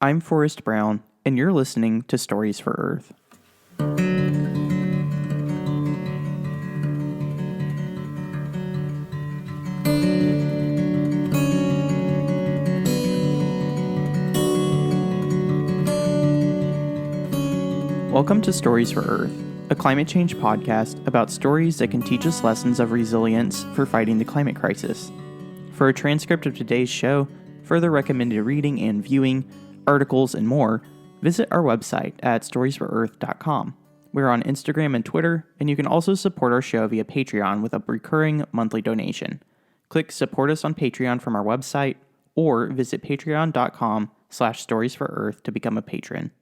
I'm Forrest Brown, and you're listening to Stories for Earth. Welcome to Stories for Earth, a climate change podcast about stories that can teach us lessons of resilience for fighting the climate crisis. For a transcript of today's show, further recommended reading and viewing, articles, and more, visit our website at storiesforearth.com. We're on Instagram and Twitter, and you can also support our show via Patreon with a recurring monthly donation. Click Support Us on Patreon from our website, or visit patreon.com/storiesforearth to become a patron.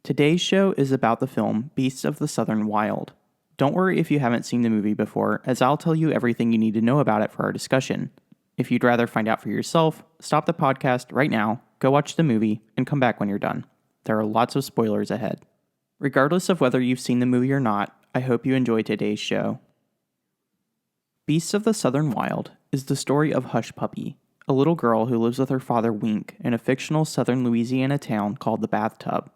Today's show is about the film Beasts of the Southern Wild. Don't worry if you haven't seen the movie before, as I'll tell you everything you need to know about it for our discussion. If you'd rather find out for yourself, stop the podcast right now, go watch the movie, and come back when you're done. There are lots of spoilers ahead. Regardless of whether you've seen the movie or not, I hope you enjoy today's show. Beasts of the Southern Wild is the story of Hush Puppy, a little girl who lives with her father Wink in a fictional southern Louisiana town called the Bathtub.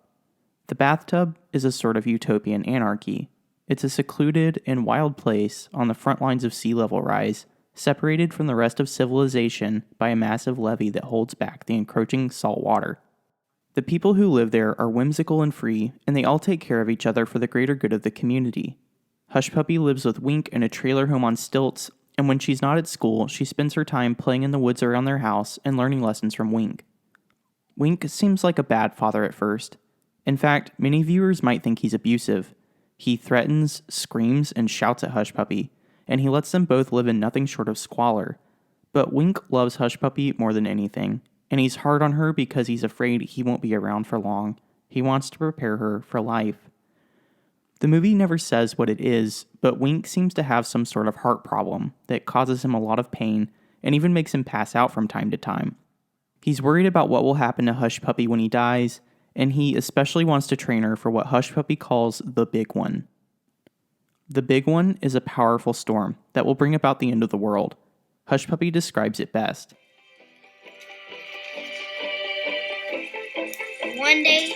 The Bathtub is a sort of utopian anarchy. It's a secluded and wild place on the front lines of sea level rise, separated from the rest of civilization by a massive levee that holds back the encroaching salt water. The people who live there are whimsical and free, and they all take care of each other for the greater good of the community. Hush Puppy lives with Wink in a trailer home on stilts, and when she's not at school, she spends her time playing in the woods around their house and learning lessons from Wink. Wink seems like a bad father at first. In fact, many viewers might think he's abusive. He threatens, screams, and shouts at Hush Puppy, and he lets them both live in nothing short of squalor. But Wink loves Hush Puppy more than anything, and he's hard on her because he's afraid he won't be around for long. He wants to prepare her for life. The movie never says what it is, but Wink seems to have some sort of heart problem that causes him a lot of pain and even makes him pass out from time to time. He's worried about what will happen to Hush Puppy when he dies, and he especially wants to train her for what Hush Puppy calls the Big One. The Big One is a powerful storm that will bring about the end of the world. Hush Puppy describes it best. One day,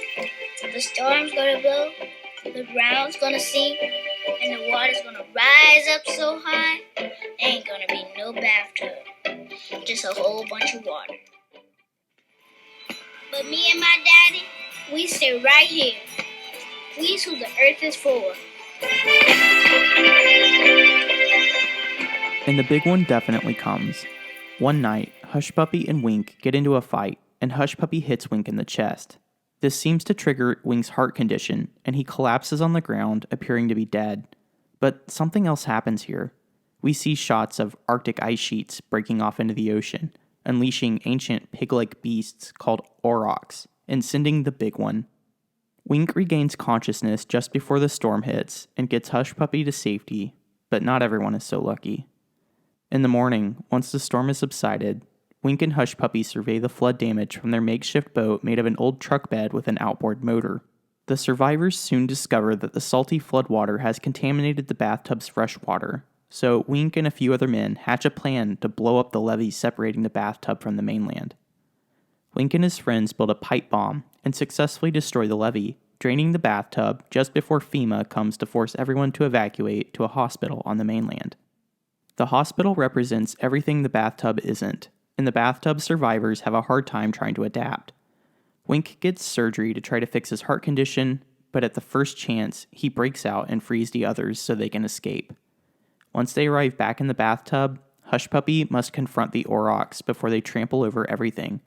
the storm's gonna blow, the ground's gonna sink, and the water's gonna rise up so high, there ain't gonna be no bathtub, just a whole bunch of water. But me and my daddy, we stay right here. We's who the earth is for. And the big one definitely comes. One night, Hush Puppy and Wink get into a fight, and Hush Puppy hits Wink in the chest. This seems to trigger Wink's heart condition, and he collapses on the ground, appearing to be dead. But something else happens here. We see shots of Arctic ice sheets breaking off into the ocean, unleashing ancient pig-like beasts called aurochs, and sending the big one. Wink regains consciousness just before the storm hits and gets Hush Puppy to safety, but not everyone is so lucky. In the morning, once the storm has subsided, Wink and Hush Puppy survey the flood damage from their makeshift boat made of an old truck bed with an outboard motor. The survivors soon discover that the salty floodwater has contaminated the bathtub's fresh water, so Wink and a few other men hatch a plan to blow up the levee separating the bathtub from the mainland. Wink and his friends build a pipe bomb and successfully destroy the levee, draining the bathtub just before FEMA comes to force everyone to evacuate to a hospital on the mainland. The hospital represents everything the bathtub isn't, and the bathtub survivors have a hard time trying to adapt. Wink gets surgery to try to fix his heart condition, but at the first chance, he breaks out and frees the others so they can escape. Once they arrive back in the bathtub, Hush Puppy must confront the aurochs before they trample over everything.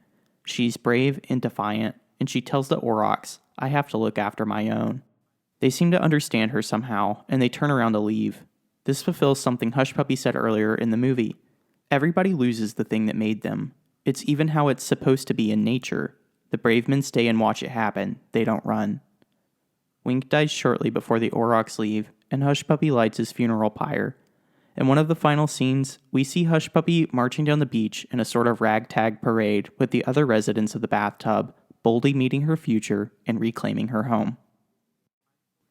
She's brave and defiant, and she tells the aurochs, "I have to look after my own." They seem to understand her somehow, and they turn around to leave. This fulfills something Hush Puppy said earlier in the movie. Everybody loses the thing that made them. It's even how it's supposed to be in nature. The brave men stay and watch it happen. They don't run. Wink dies shortly before the aurochs leave, and Hush Puppy lights his funeral pyre. In one of the final scenes, we see Hush Puppy marching down the beach in a sort of ragtag parade with the other residents of the bathtub, boldly meeting her future and reclaiming her home.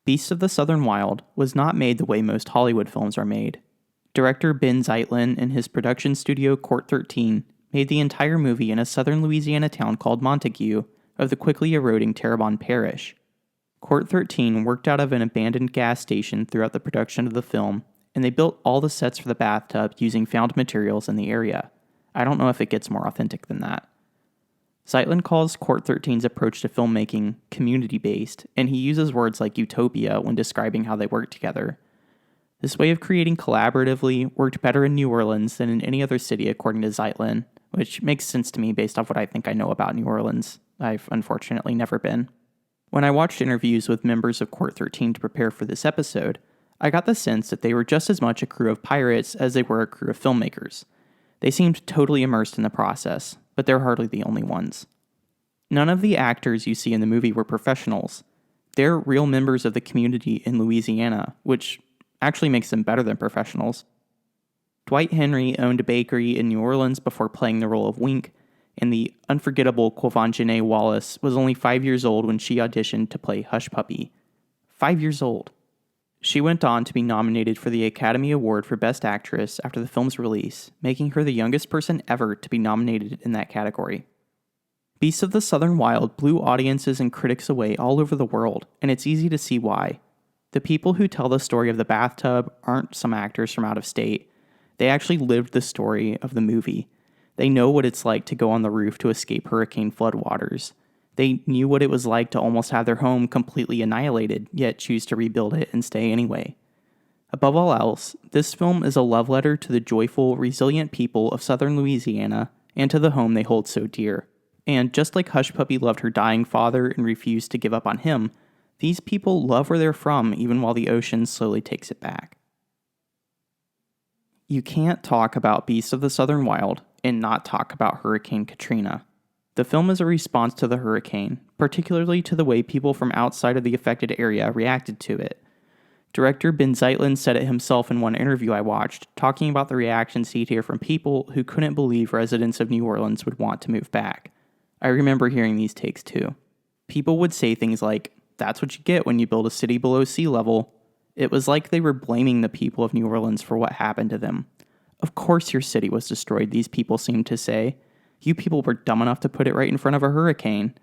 Beasts of the Southern Wild was not made the way most Hollywood films are made. Director Ben Zeitlin and his production studio Court 13 made the entire movie in a southern Louisiana town called Montague, of the quickly eroding Terrebonne Parish. Court 13 worked out of an abandoned gas station throughout the production of the film, and they built all the sets for the bathtub using found materials in the area. I don't know if it gets more authentic than that. Zeitlin calls Court 13's approach to filmmaking community-based, and he uses words like utopia when describing how they work together. This way of creating collaboratively worked better in New Orleans than in any other city, according to Zeitlin, which makes sense to me based off what I think I know about New Orleans. I've unfortunately never been. When I watched interviews with members of Court 13 to prepare for this episode, I got the sense that they were just as much a crew of pirates as they were a crew of filmmakers. They seemed totally immersed in the process, but they're hardly the only ones. None of the actors you see in the movie were professionals. They're real members of the community in Louisiana, which actually makes them better than professionals. Dwight Henry owned a bakery in New Orleans before playing the role of Wink, and the unforgettable Quvonjene Wallace was only 5 years old when she auditioned to play Hush Puppy. 5 years old. She went on to be nominated for the Academy Award for Best Actress after the film's release, making her the youngest person ever to be nominated in that category. Beasts of the Southern Wild blew audiences and critics away all over the world, and it's easy to see why. The people who tell the story of the bathtub aren't some actors from out of state. They actually lived the story of the movie. They know what it's like to go on the roof to escape hurricane floodwaters. They knew what it was like to almost have their home completely annihilated, yet choose to rebuild it and stay anyway. Above all else, this film is a love letter to the joyful, resilient people of southern Louisiana and to the home they hold so dear. And just like Hush Puppy loved her dying father and refused to give up on him, these people love where they're from even while the ocean slowly takes it back. You can't talk about Beasts of the Southern Wild and not talk about Hurricane Katrina. The film is a response to the hurricane, particularly to the way people from outside of the affected area reacted to it. Director Ben Zeitlin said it himself in one interview I watched, talking about the reactions he'd hear from people who couldn't believe residents of New Orleans would want to move back. I remember hearing these takes too. People would say things like, "That's what you get when you build a city below sea level." It was like they were blaming the people of New Orleans for what happened to them. "Of course your city was destroyed," these people seemed to say. "You people were dumb enough to put it right in front of a hurricane."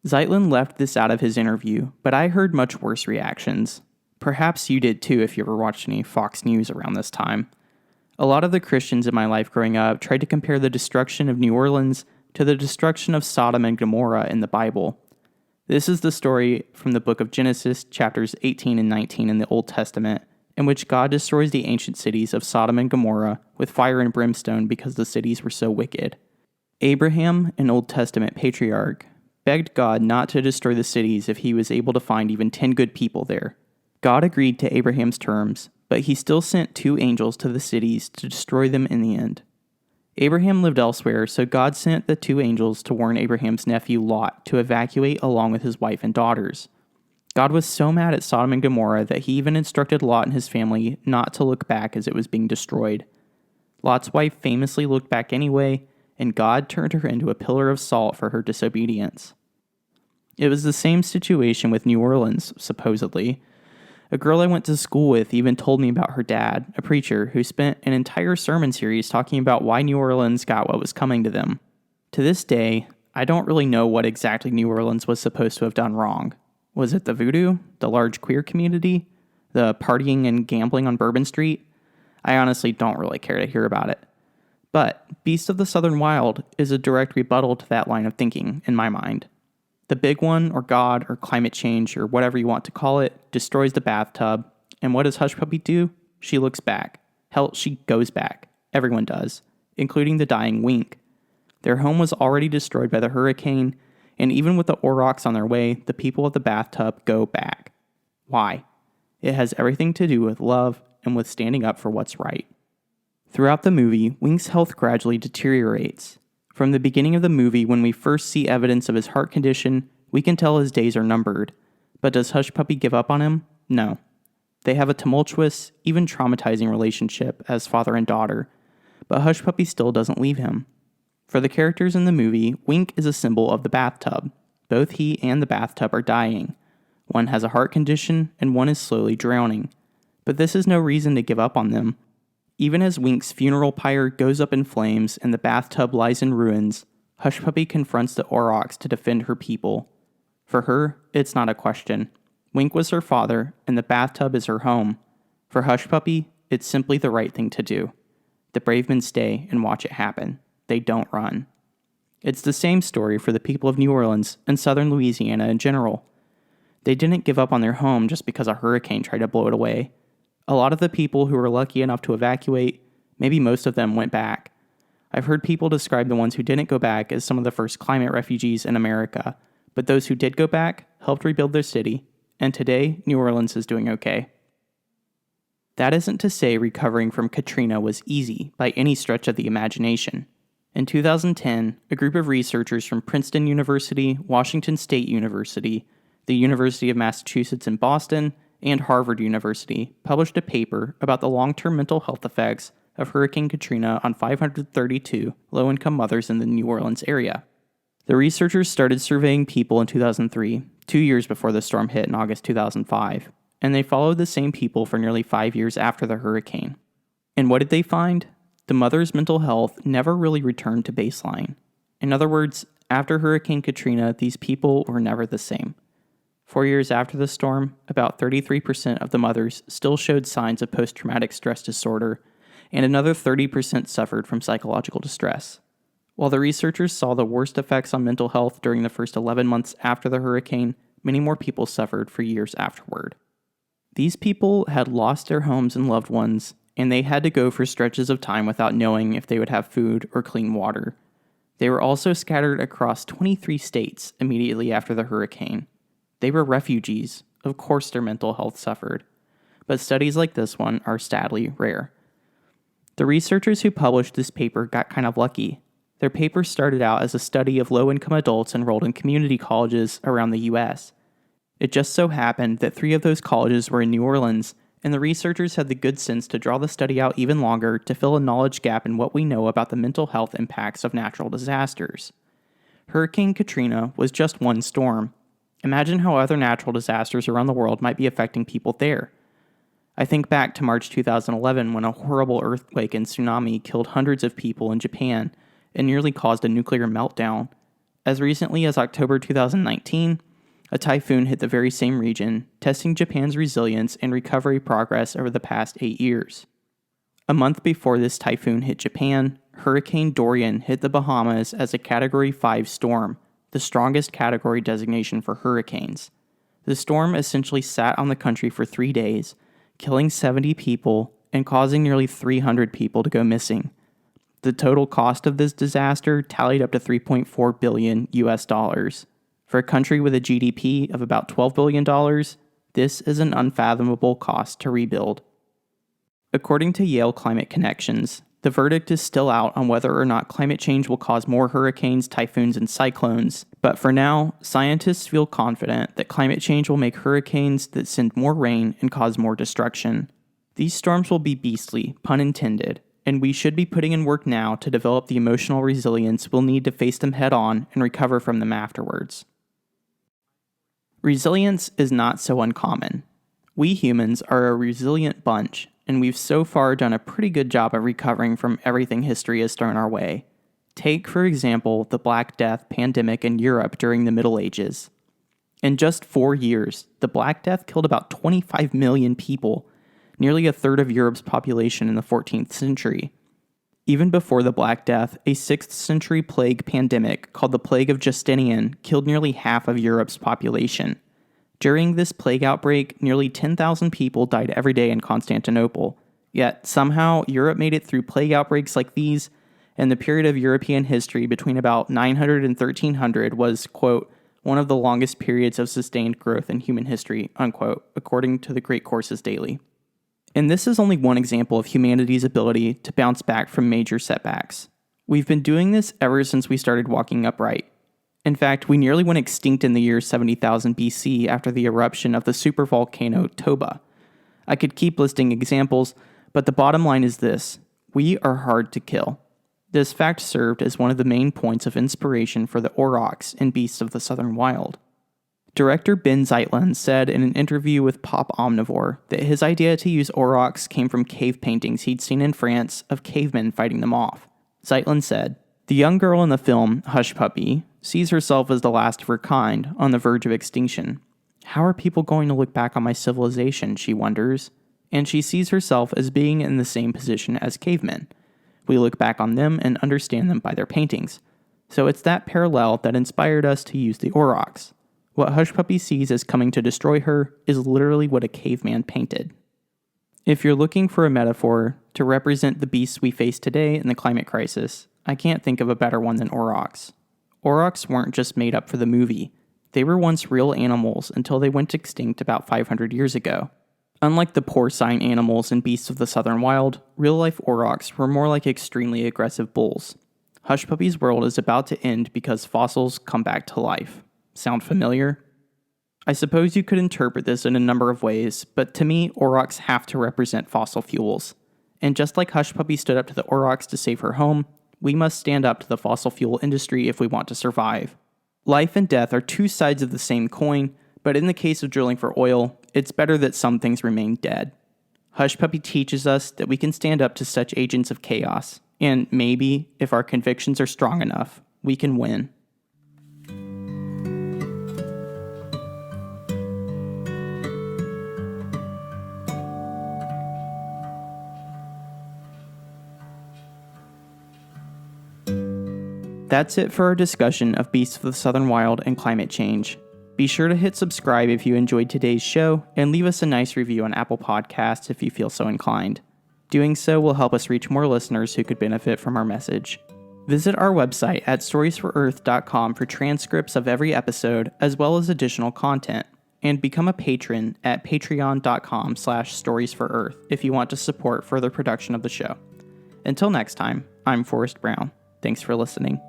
Zeitlin left this out of his interview, but I heard much worse reactions. Perhaps you did too if you ever watched any Fox News around this time. A lot of the Christians in my life growing up tried to compare the destruction of New Orleans to the destruction of Sodom and Gomorrah in the Bible. This is the story from the book of Genesis, chapters 18 and 19 in the Old Testament, in which God destroys the ancient cities of Sodom and Gomorrah with fire and brimstone because the cities were so wicked. Abraham, an Old Testament patriarch, begged God not to destroy the cities if he was able to find even 10 good people there. God agreed to Abraham's terms, but he still sent 2 angels to the cities to destroy them in the end. Abraham lived elsewhere, so God sent the 2 angels to warn Abraham's nephew Lot to evacuate along with his wife and daughters. God was so mad at Sodom and Gomorrah that he even instructed Lot and his family not to look back as it was being destroyed. Lot's wife famously looked back anyway, and God turned her into a pillar of salt for her disobedience. It was the same situation with New Orleans, supposedly. A girl I went to school with even told me about her dad, a preacher, who spent an entire sermon series talking about why New Orleans got what was coming to them. To this day, I don't really know what exactly New Orleans was supposed to have done wrong. Was it the voodoo? The large queer community? The partying and gambling on Bourbon Street? I honestly don't really care to hear about it. But Beast of the Southern Wild is a direct rebuttal to that line of thinking, in my mind. The big one, or God, or climate change, or whatever you want to call it, destroys the bathtub. And what does Hush Puppy do? She looks back. Hell, she goes back. Everyone does, including the dying Wink. Their home was already destroyed by the hurricane, and even with the Aurochs on their way, the people of the bathtub go back. Why? It has everything to do with love and with standing up for what's right. Throughout the movie, Wink's health gradually deteriorates. From the beginning of the movie, when we first see evidence of his heart condition, we can tell his days are numbered. But does Hush Puppy give up on him? No. They have a tumultuous, even traumatizing relationship as father and daughter, but Hush Puppy still doesn't leave him. For the characters in the movie, Wink is a symbol of the bathtub. Both he and the bathtub are dying. One has a heart condition, and one is slowly drowning. But this is no reason to give up on them. Even as Wink's funeral pyre goes up in flames and the bathtub lies in ruins, Hushpuppi confronts the aurochs to defend her people. For her, it's not a question. Wink was her father, and the bathtub is her home. For Hushpuppi, it's simply the right thing to do. The brave men stay and watch it happen. They don't run. It's the same story for the people of New Orleans and southern Louisiana in general. They didn't give up on their home just because a hurricane tried to blow it away. A lot of the people who were lucky enough to evacuate, maybe most of them, went back. I've heard people describe the ones who didn't go back as some of the first climate refugees in America, but those who did go back helped rebuild their city, and today New Orleans is doing okay. That isn't to say recovering from Katrina was easy by any stretch of the imagination. In 2010, a group of researchers from Princeton University, Washington State University, the University of Massachusetts in Boston, and Harvard University published a paper about the long-term mental health effects of Hurricane Katrina on 532 low-income mothers in the New Orleans area. The researchers started surveying people in 2003, 2 years before the storm hit in August 2005, and they followed the same people for nearly 5 years after the hurricane. And what did they find? The mother's mental health never really returned to baseline. In other words, after Hurricane Katrina, these people were never the same. 4 years after the storm, about 33% of the mothers still showed signs of post-traumatic stress disorder, and another 30% suffered from psychological distress. While the researchers saw the worst effects on mental health during the first 11 months after the hurricane, many more people suffered for years afterward. These people had lost their homes and loved ones, and they had to go for stretches of time without knowing if they would have food or clean water. They were also scattered across 23 states immediately after the hurricane. They were refugees. Of course their mental health suffered. But studies like this one are sadly rare. The researchers who published this paper got kind of lucky. Their paper started out as a study of low-income adults enrolled in community colleges around the U.S. It just so happened that 3 of those colleges were in New Orleans, and the researchers had the good sense to draw the study out even longer to fill a knowledge gap in what we know about the mental health impacts of natural disasters. Hurricane Katrina was just one storm. Imagine how other natural disasters around the world might be affecting people there. I think back to March 2011 when a horrible earthquake and tsunami killed hundreds of people in Japan and nearly caused a nuclear meltdown. As recently as October 2019, a typhoon hit the very same region, testing Japan's resilience and recovery progress over the past 8 years. A month before this typhoon hit Japan, Hurricane Dorian hit the Bahamas as a Category 5 storm, the strongest category designation for hurricanes. The storm essentially sat on the country for 3 days, killing 70 people and causing nearly 300 people to go missing. The total cost of this disaster tallied up to $3.4 billion US. For a country with a GDP of about $12 billion, this is an unfathomable cost to rebuild. According to Yale Climate Connections, the verdict is still out on whether or not climate change will cause more hurricanes, typhoons, and cyclones, but for now, scientists feel confident that climate change will make hurricanes that send more rain and cause more destruction. These storms will be beastly, pun intended, and we should be putting in work now to develop the emotional resilience we'll need to face them head on and recover from them afterwards. Resilience is not so uncommon. We humans are a resilient bunch, and we've so far done a pretty good job of recovering from everything history has thrown our way. Take, for example, the Black Death pandemic in Europe during the Middle Ages. In just 4 years, the Black Death killed about 25 million people, nearly a third of Europe's population in the 14th century. Even before the Black Death, a 6th century plague pandemic called the Plague of Justinian killed nearly half of Europe's population. During this plague outbreak, nearly 10,000 people died every day in Constantinople. Yet, somehow, Europe made it through plague outbreaks like these, and the period of European history between about 900 and 1300 was, quote, one of the longest periods of sustained growth in human history, unquote, according to the Great Courses Daily. And this is only one example of humanity's ability to bounce back from major setbacks. We've been doing this ever since we started walking upright. In fact, we nearly went extinct in the year 70,000 BC after the eruption of the supervolcano Toba. I could keep listing examples, but the bottom line is this: we are hard to kill. This fact served as one of the main points of inspiration for the aurochs in Beasts of the Southern Wild. Director Ben Zeitlin said in an interview with Pop Omnivore that his idea to use aurochs came from cave paintings he'd seen in France of cavemen fighting them off. Zeitlin said, The young girl in the film, Hush Puppy, sees herself as the last of her kind, on the verge of extinction. How are people going to look back on my civilization, she wonders, and she sees herself as being in the same position as cavemen. We look back on them and understand them by their paintings. So it's that parallel that inspired us to use the aurochs. What Hush Puppy sees as coming to destroy her is literally what a caveman painted. If you're looking for a metaphor to represent the beasts we face today in the climate crisis, I can't think of a better one than aurochs. Aurochs weren't just made up for the movie. They were once real animals until they went extinct about 500 years ago. Unlike the porcine animals and beasts of the southern wild, real-life aurochs were more like extremely aggressive bulls. Hush Puppy's world is about to end because fossils come back to life. Sound familiar? I suppose you could interpret this in a number of ways, but to me, aurochs have to represent fossil fuels. And just like Hush Puppy stood up to the aurochs to save her home, we must stand up to the fossil fuel industry if we want to survive. Life and death are two sides of the same coin, but in the case of drilling for oil, it's better that some things remain dead. Hush Puppy teaches us that we can stand up to such agents of chaos, and maybe, if our convictions are strong enough, we can win. That's it for our discussion of Beasts of the Southern Wild and climate change. Be sure to hit subscribe if you enjoyed today's show, and leave us a nice review on Apple Podcasts if you feel so inclined. Doing so will help us reach more listeners who could benefit from our message. Visit our website at storiesforearth.com for transcripts of every episode, as well as additional content, and become a patron at patreon.com/storiesforearth if you want to support further production of the show. Until next time, I'm Forrest Brown. Thanks for listening.